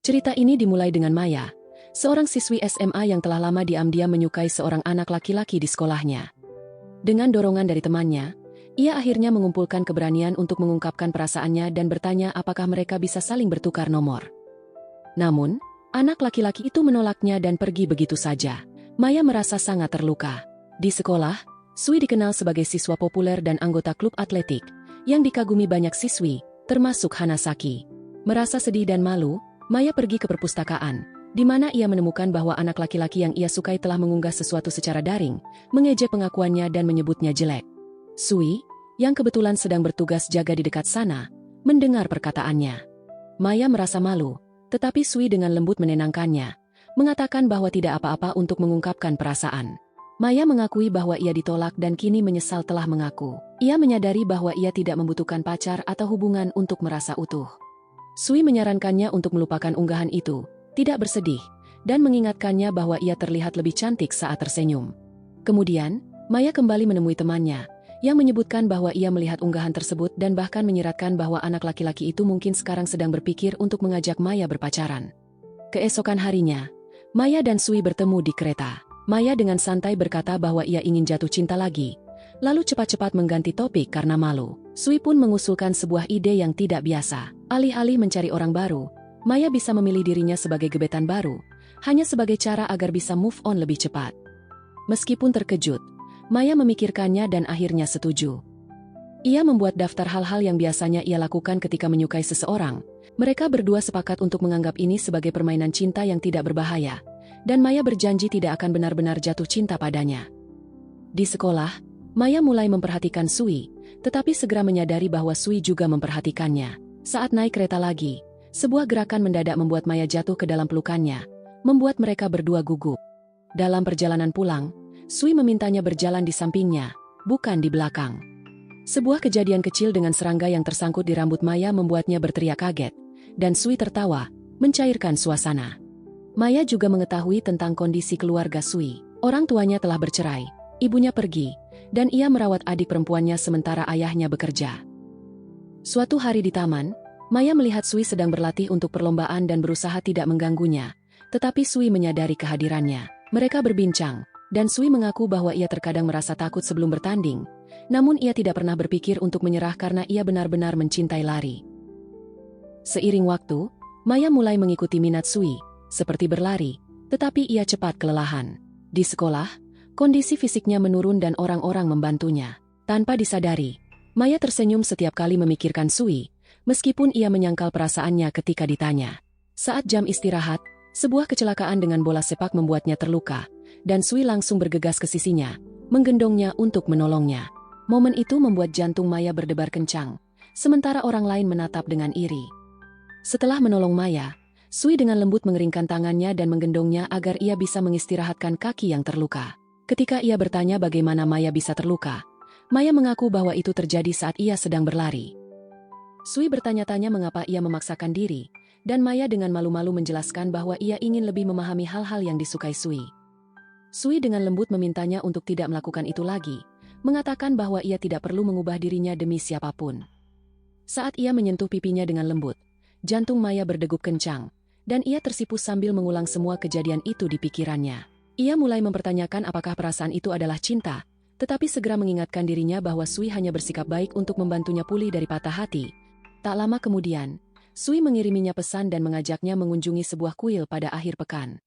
Cerita ini dimulai dengan Maya, seorang siswi SMA yang telah lama diam-diam menyukai seorang anak laki-laki di sekolahnya. Dengan dorongan dari temannya, ia akhirnya mengumpulkan keberanian untuk mengungkapkan perasaannya dan bertanya apakah mereka bisa saling bertukar nomor. Namun, anak laki-laki itu menolaknya dan pergi begitu saja. Maya merasa sangat terluka. Di sekolah, Sui dikenal sebagai siswa populer dan anggota klub atletik, yang dikagumi banyak siswi, termasuk Hanasaki. Merasa sedih dan malu, Maya pergi ke perpustakaan, di mana ia menemukan bahwa anak laki-laki yang ia sukai telah mengunggah sesuatu secara daring, mengejek pengakuannya dan menyebutnya jelek. Sui, yang kebetulan sedang bertugas jaga di dekat sana, mendengar perkataannya. Maya merasa malu, tetapi Sui dengan lembut menenangkannya, mengatakan bahwa tidak apa-apa untuk mengungkapkan perasaan. Maya mengakui bahwa ia ditolak dan kini menyesal telah mengaku. Ia menyadari bahwa ia tidak membutuhkan pacar atau hubungan untuk merasa utuh. Sui menyarankannya untuk melupakan unggahan itu, tidak bersedih, dan mengingatkannya bahwa ia terlihat lebih cantik saat tersenyum. Kemudian, Maya kembali menemui temannya, yang menyebutkan bahwa ia melihat unggahan tersebut dan bahkan menyiratkan bahwa anak laki-laki itu mungkin sekarang sedang berpikir untuk mengajak Maya berpacaran. Keesokan harinya, Maya dan Sui bertemu di kereta. Maya dengan santai berkata bahwa ia ingin jatuh cinta lagi, lalu cepat-cepat mengganti topik karena malu. Sui pun mengusulkan sebuah ide yang tidak biasa. Alih-alih mencari orang baru, Maya bisa memilih dirinya sebagai gebetan baru, hanya sebagai cara agar bisa move on lebih cepat. Meskipun terkejut, Maya memikirkannya dan akhirnya setuju. Ia membuat daftar hal-hal yang biasanya ia lakukan ketika menyukai seseorang. Mereka berdua sepakat untuk menganggap ini sebagai permainan cinta yang tidak berbahaya, dan Maya berjanji tidak akan benar-benar jatuh cinta padanya. Di sekolah, Maya mulai memperhatikan Sui, tetapi segera menyadari bahwa Sui juga memperhatikannya. Saat naik kereta lagi, sebuah gerakan mendadak membuat Maya jatuh ke dalam pelukannya, membuat mereka berdua gugup. Dalam perjalanan pulang, Sui memintanya berjalan di sampingnya, bukan di belakang. Sebuah kejadian kecil dengan serangga yang tersangkut di rambut Maya membuatnya berteriak kaget, dan Sui tertawa, mencairkan suasana. Maya juga mengetahui tentang kondisi keluarga Sui. Orang tuanya telah bercerai, ibunya pergi, dan ia merawat adik perempuannya sementara ayahnya bekerja. Suatu hari di taman, Maya melihat Sui sedang berlatih untuk perlombaan dan berusaha tidak mengganggunya, tetapi Sui menyadari kehadirannya. Mereka berbincang, dan Sui mengaku bahwa ia terkadang merasa takut sebelum bertanding, namun ia tidak pernah berpikir untuk menyerah karena ia benar-benar mencintai lari. Seiring waktu, Maya mulai mengikuti minat Sui, seperti berlari, tetapi ia cepat kelelahan. Di sekolah, kondisi fisiknya menurun dan orang-orang membantunya. Tanpa disadari, Maya tersenyum setiap kali memikirkan Sui, meskipun ia menyangkal perasaannya ketika ditanya. Saat jam istirahat, sebuah kecelakaan dengan bola sepak membuatnya terluka, dan Sui langsung bergegas ke sisinya, menggendongnya untuk menolongnya. Momen itu membuat jantung Maya berdebar kencang, sementara orang lain menatap dengan iri. Setelah menolong Maya, Sui dengan lembut mengeringkan tangannya dan menggendongnya agar ia bisa mengistirahatkan kaki yang terluka. Ketika ia bertanya bagaimana Maya bisa terluka, Maya mengaku bahwa itu terjadi saat ia sedang berlari. Sui bertanya-tanya mengapa ia memaksakan diri, dan Maya dengan malu-malu menjelaskan bahwa ia ingin lebih memahami hal-hal yang disukai Sui. Sui dengan lembut memintanya untuk tidak melakukan itu lagi, mengatakan bahwa ia tidak perlu mengubah dirinya demi siapapun. Saat ia menyentuh pipinya dengan lembut, jantung Maya berdegup kencang, dan ia tersipu sambil mengulang semua kejadian itu di pikirannya. Ia mulai mempertanyakan apakah perasaan itu adalah cinta, tetapi segera mengingatkan dirinya bahwa Sui hanya bersikap baik untuk membantunya pulih dari patah hati. Tak lama kemudian, Sui mengiriminya pesan dan mengajaknya mengunjungi sebuah kuil pada akhir pekan.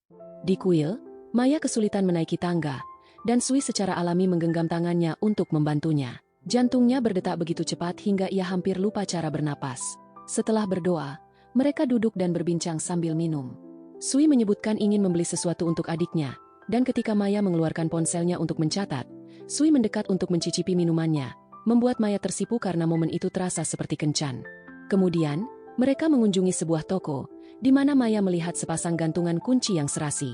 Di kuil, Maya kesulitan menaiki tangga, dan Sui secara alami menggenggam tangannya untuk membantunya. Jantungnya berdetak begitu cepat hingga ia hampir lupa cara bernapas. Setelah berdoa, mereka duduk dan berbincang sambil minum. Sui menyebutkan ingin membeli sesuatu untuk adiknya, dan ketika Maya mengeluarkan ponselnya untuk mencatat, Sui mendekat untuk mencicipi minumannya, membuat Maya tersipu karena momen itu terasa seperti kencan. Kemudian, mereka mengunjungi sebuah toko, di mana Maya melihat sepasang gantungan kunci yang serasi.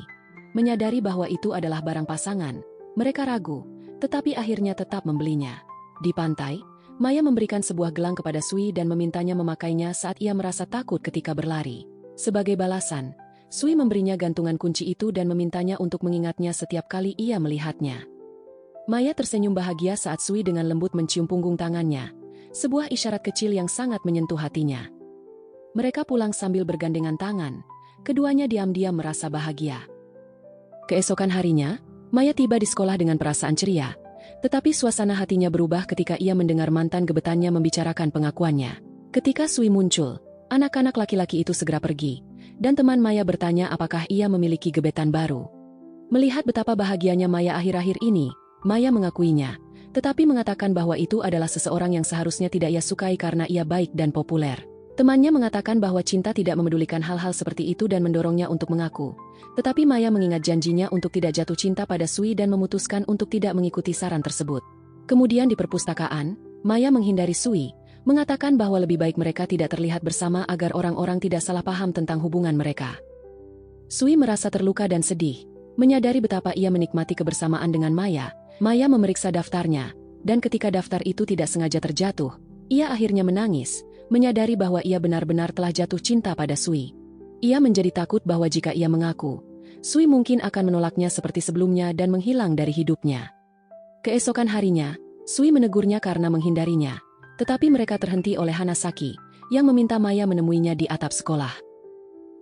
Menyadari bahwa itu adalah barang pasangan, mereka ragu, tetapi akhirnya tetap membelinya. Di pantai, Maya memberikan sebuah gelang kepada Sui dan memintanya memakainya saat ia merasa takut ketika berlari. Sebagai balasan, Sui memberinya gantungan kunci itu dan memintanya untuk mengingatnya setiap kali ia melihatnya. Maya tersenyum bahagia saat Sui dengan lembut mencium punggung tangannya, sebuah isyarat kecil yang sangat menyentuh hatinya. Mereka pulang sambil bergandengan tangan, keduanya diam-diam merasa bahagia. Keesokan harinya, Maya tiba di sekolah dengan perasaan ceria, tetapi suasana hatinya berubah ketika ia mendengar mantan gebetannya membicarakan pengakuannya. Ketika Sui muncul, anak-anak laki-laki itu segera pergi, dan teman Maya bertanya apakah ia memiliki gebetan baru. Melihat betapa bahagianya Maya akhir-akhir ini, Maya mengakuinya, tetapi mengatakan bahwa itu adalah seseorang yang seharusnya tidak ia sukai karena ia baik dan populer. Temannya mengatakan bahwa cinta tidak memedulikan hal-hal seperti itu dan mendorongnya untuk mengaku. Tetapi Maya mengingat janjinya untuk tidak jatuh cinta pada Sui dan memutuskan untuk tidak mengikuti saran tersebut. Kemudian di perpustakaan, Maya menghindari Sui, mengatakan bahwa lebih baik mereka tidak terlihat bersama agar orang-orang tidak salah paham tentang hubungan mereka. Sui merasa terluka dan sedih, menyadari betapa ia menikmati kebersamaan dengan Maya. Maya memeriksa daftarnya, dan ketika daftar itu tidak sengaja terjatuh, ia akhirnya menangis, menyadari bahwa ia benar-benar telah jatuh cinta pada Sui. Ia menjadi takut bahwa jika ia mengaku, Sui mungkin akan menolaknya seperti sebelumnya dan menghilang dari hidupnya. Keesokan harinya, Sui menegurnya karena menghindarinya, tetapi mereka terhenti oleh Hanasaki, yang meminta Maya menemuinya di atap sekolah.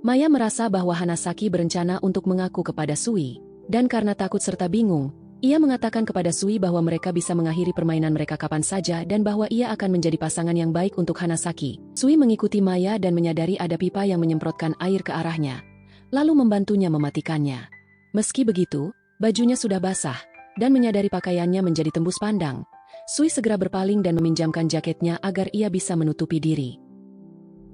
Maya merasa bahwa Hanasaki berencana untuk mengaku kepada Sui, dan karena takut serta bingung, ia mengatakan kepada Sui bahwa mereka bisa mengakhiri permainan mereka kapan saja dan bahwa ia akan menjadi pasangan yang baik untuk Hanasaki. Sui mengikuti Maya dan menyadari ada pipa yang menyemprotkan air ke arahnya, lalu membantunya mematikannya. Meski begitu, bajunya sudah basah, dan menyadari pakaiannya menjadi tembus pandang, Sui segera berpaling dan meminjamkan jaketnya agar ia bisa menutupi diri.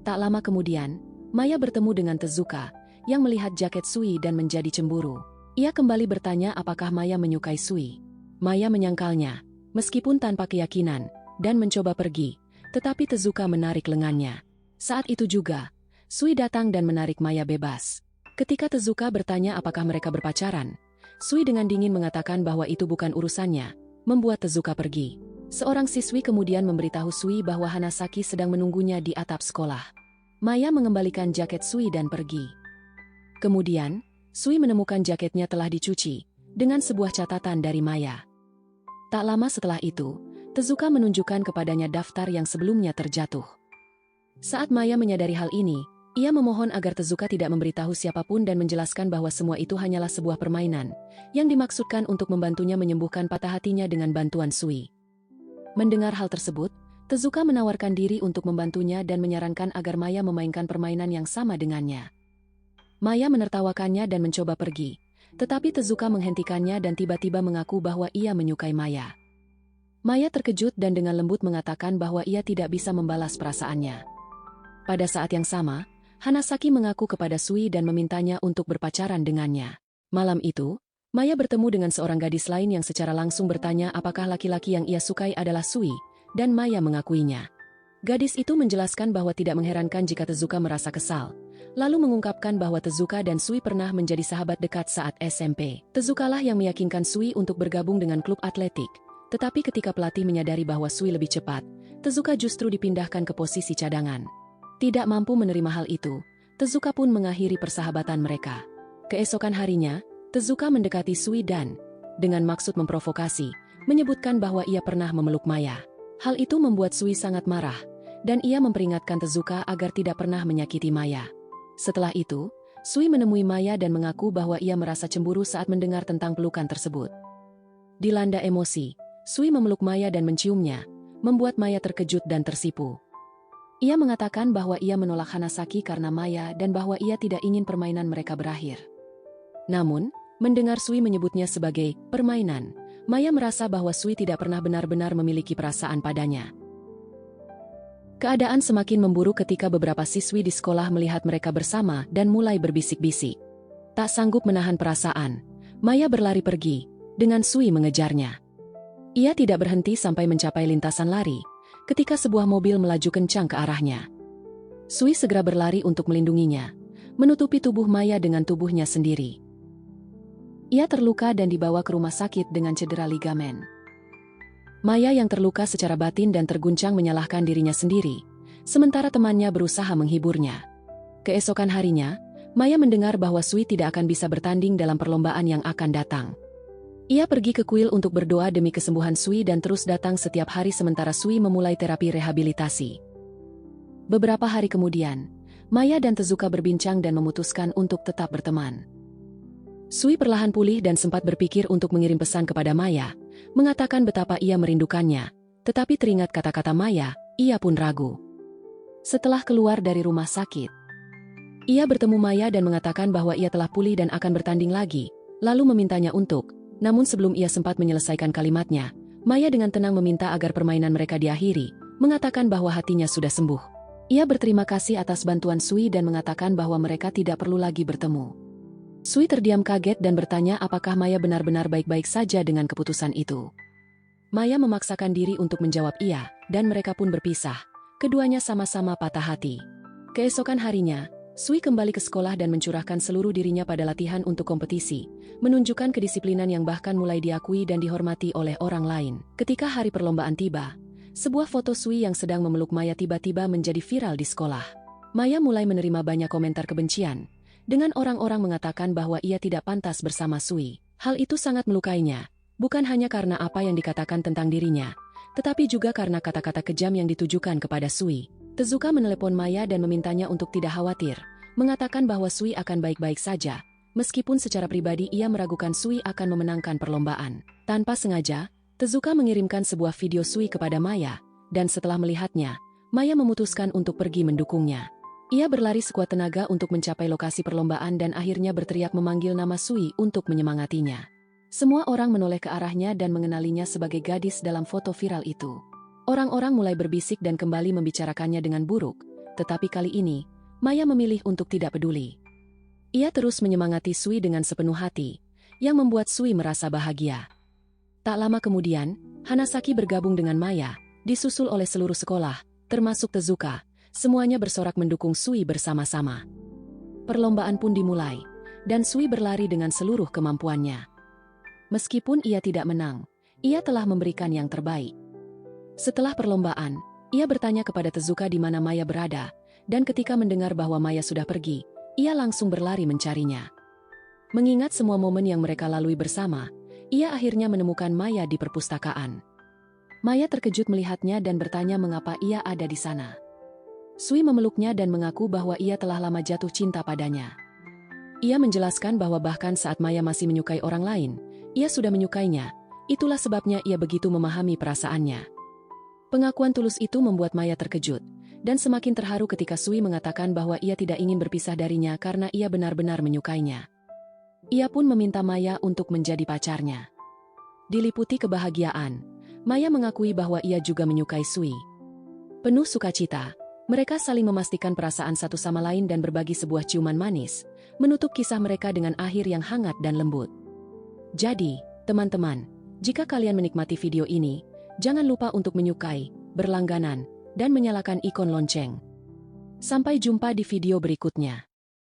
Tak lama kemudian, Maya bertemu dengan Tezuka, yang melihat jaket Sui dan menjadi cemburu. Ia kembali bertanya apakah Maya menyukai Sui. Maya menyangkalnya, meskipun tanpa keyakinan, dan mencoba pergi, tetapi Tezuka menarik lengannya. Saat itu juga, Sui datang dan menarik Maya bebas. Ketika Tezuka bertanya apakah mereka berpacaran, Sui dengan dingin mengatakan bahwa itu bukan urusannya, membuat Tezuka pergi. Seorang siswi kemudian memberitahu Sui bahwa Hanasaki sedang menunggunya di atap sekolah. Maya mengembalikan jaket Sui dan pergi. Kemudian, Sui menemukan jaketnya telah dicuci, dengan sebuah catatan dari Maya. Tak lama setelah itu, Tezuka menunjukkan kepadanya daftar yang sebelumnya terjatuh. Saat Maya menyadari hal ini, ia memohon agar Tezuka tidak memberitahu siapapun dan menjelaskan bahwa semua itu hanyalah sebuah permainan, yang dimaksudkan untuk membantunya menyembuhkan patah hatinya dengan bantuan Sui. Mendengar hal tersebut, Tezuka menawarkan diri untuk membantunya dan menyarankan agar Maya memainkan permainan yang sama dengannya. Maya menertawakannya dan mencoba pergi, tetapi Tezuka menghentikannya dan tiba-tiba mengaku bahwa ia menyukai Maya. Maya terkejut dan dengan lembut mengatakan bahwa ia tidak bisa membalas perasaannya. Pada saat yang sama, Hanasaki mengaku kepada Sui dan memintanya untuk berpacaran dengannya. Malam itu, Maya bertemu dengan seorang gadis lain yang secara langsung bertanya apakah laki-laki yang ia sukai adalah Sui, dan Maya mengakuinya. Gadis itu menjelaskan bahwa tidak mengherankan jika Tezuka merasa kesal, lalu mengungkapkan bahwa Tezuka dan Sui pernah menjadi sahabat dekat saat SMP. Tezukalah yang meyakinkan Sui untuk bergabung dengan klub atletik, tetapi ketika pelatih menyadari bahwa Sui lebih cepat, Tezuka justru dipindahkan ke posisi cadangan. Tidak mampu menerima hal itu, Tezuka pun mengakhiri persahabatan mereka. Keesokan harinya, Tezuka mendekati Sui dan, dengan maksud memprovokasi, menyebutkan bahwa ia pernah memeluk Maya. Hal itu membuat Sui sangat marah, dan ia memperingatkan Tezuka agar tidak pernah menyakiti Maya. Setelah itu, Sui menemui Maya dan mengaku bahwa ia merasa cemburu saat mendengar tentang pelukan tersebut. Dilanda emosi, Sui memeluk Maya dan menciumnya, membuat Maya terkejut dan tersipu. Ia mengatakan bahwa ia menolak Hanasaki karena Maya dan bahwa ia tidak ingin permainan mereka berakhir. Namun, mendengar Sui menyebutnya sebagai permainan, Maya merasa bahwa Sui tidak pernah benar-benar memiliki perasaan padanya. Keadaan semakin memburuk ketika beberapa siswi di sekolah melihat mereka bersama dan mulai berbisik-bisik. Tak sanggup menahan perasaan, Maya berlari pergi, dengan Sui mengejarnya. Ia tidak berhenti sampai mencapai lintasan lari, ketika sebuah mobil melaju kencang ke arahnya. Sui segera berlari untuk melindunginya, menutupi tubuh Maya dengan tubuhnya sendiri. Ia terluka dan dibawa ke rumah sakit dengan cedera ligamen. Maya yang terluka secara batin dan terguncang menyalahkan dirinya sendiri, sementara temannya berusaha menghiburnya. Keesokan harinya, Maya mendengar bahwa Sui tidak akan bisa bertanding dalam perlombaan yang akan datang. Ia pergi ke kuil untuk berdoa demi kesembuhan Sui dan terus datang setiap hari sementara Sui memulai terapi rehabilitasi. Beberapa hari kemudian, Maya dan Tezuka berbincang dan memutuskan untuk tetap berteman. Sui perlahan pulih dan sempat berpikir untuk mengirim pesan kepada Maya, mengatakan betapa ia merindukannya, tetapi teringat kata-kata Maya, ia pun ragu. Setelah keluar dari rumah sakit, ia bertemu Maya dan mengatakan bahwa ia telah pulih dan akan bertanding lagi, lalu memintanya namun sebelum ia sempat menyelesaikan kalimatnya, Maya dengan tenang meminta agar permainan mereka diakhiri, mengatakan bahwa hatinya sudah sembuh. Ia berterima kasih atas bantuan Sui dan mengatakan bahwa mereka tidak perlu lagi bertemu. Sui terdiam kaget dan bertanya apakah Maya benar-benar baik-baik saja dengan keputusan itu. Maya memaksakan diri untuk menjawab iya, dan mereka pun berpisah. Keduanya sama-sama patah hati. Keesokan harinya, Sui kembali ke sekolah dan mencurahkan seluruh dirinya pada latihan untuk kompetisi, menunjukkan kedisiplinan yang bahkan mulai diakui dan dihormati oleh orang lain. Ketika hari perlombaan tiba, sebuah foto Sui yang sedang memeluk Maya tiba-tiba menjadi viral di sekolah. Maya mulai menerima banyak komentar kebencian, dengan orang-orang mengatakan bahwa ia tidak pantas bersama Sui. Hal itu sangat melukainya, bukan hanya karena apa yang dikatakan tentang dirinya, tetapi juga karena kata-kata kejam yang ditujukan kepada Sui. Tezuka menelepon Maya dan memintanya untuk tidak khawatir, mengatakan bahwa Sui akan baik-baik saja, meskipun secara pribadi ia meragukan Sui akan memenangkan perlombaan. Tanpa sengaja, Tezuka mengirimkan sebuah video Sui kepada Maya, dan setelah melihatnya, Maya memutuskan untuk pergi mendukungnya. Ia berlari sekuat tenaga untuk mencapai lokasi perlombaan dan akhirnya berteriak memanggil nama Sui untuk menyemangatinya. Semua orang menoleh ke arahnya dan mengenalinya sebagai gadis dalam foto viral itu. Orang-orang mulai berbisik dan kembali membicarakannya dengan buruk, tetapi kali ini, Maya memilih untuk tidak peduli. Ia terus menyemangati Sui dengan sepenuh hati, yang membuat Sui merasa bahagia. Tak lama kemudian, Hanasaki bergabung dengan Maya, disusul oleh seluruh sekolah, termasuk Tezuka. Semuanya bersorak mendukung Sui bersama-sama. Perlombaan pun dimulai, dan Sui berlari dengan seluruh kemampuannya. Meskipun ia tidak menang, ia telah memberikan yang terbaik. Setelah perlombaan, ia bertanya kepada Tezuka di mana Maya berada, dan ketika mendengar bahwa Maya sudah pergi, ia langsung berlari mencarinya. Mengingat semua momen yang mereka lalui bersama, ia akhirnya menemukan Maya di perpustakaan. Maya terkejut melihatnya dan bertanya mengapa ia ada di sana. Sui memeluknya dan mengaku bahwa ia telah lama jatuh cinta padanya. Ia menjelaskan bahwa bahkan saat Maya masih menyukai orang lain, ia sudah menyukainya, itulah sebabnya ia begitu memahami perasaannya. Pengakuan tulus itu membuat Maya terkejut, dan semakin terharu ketika Sui mengatakan bahwa ia tidak ingin berpisah darinya karena ia benar-benar menyukainya. Ia pun meminta Maya untuk menjadi pacarnya. Diliputi kebahagiaan, Maya mengakui bahwa ia juga menyukai Sui. Penuh sukacita, mereka saling memastikan perasaan satu sama lain dan berbagi sebuah ciuman manis, menutup kisah mereka dengan akhir yang hangat dan lembut. Jadi, teman-teman, jika kalian menikmati video ini, jangan lupa untuk menyukai, berlangganan, dan menyalakan ikon lonceng. Sampai jumpa di video berikutnya.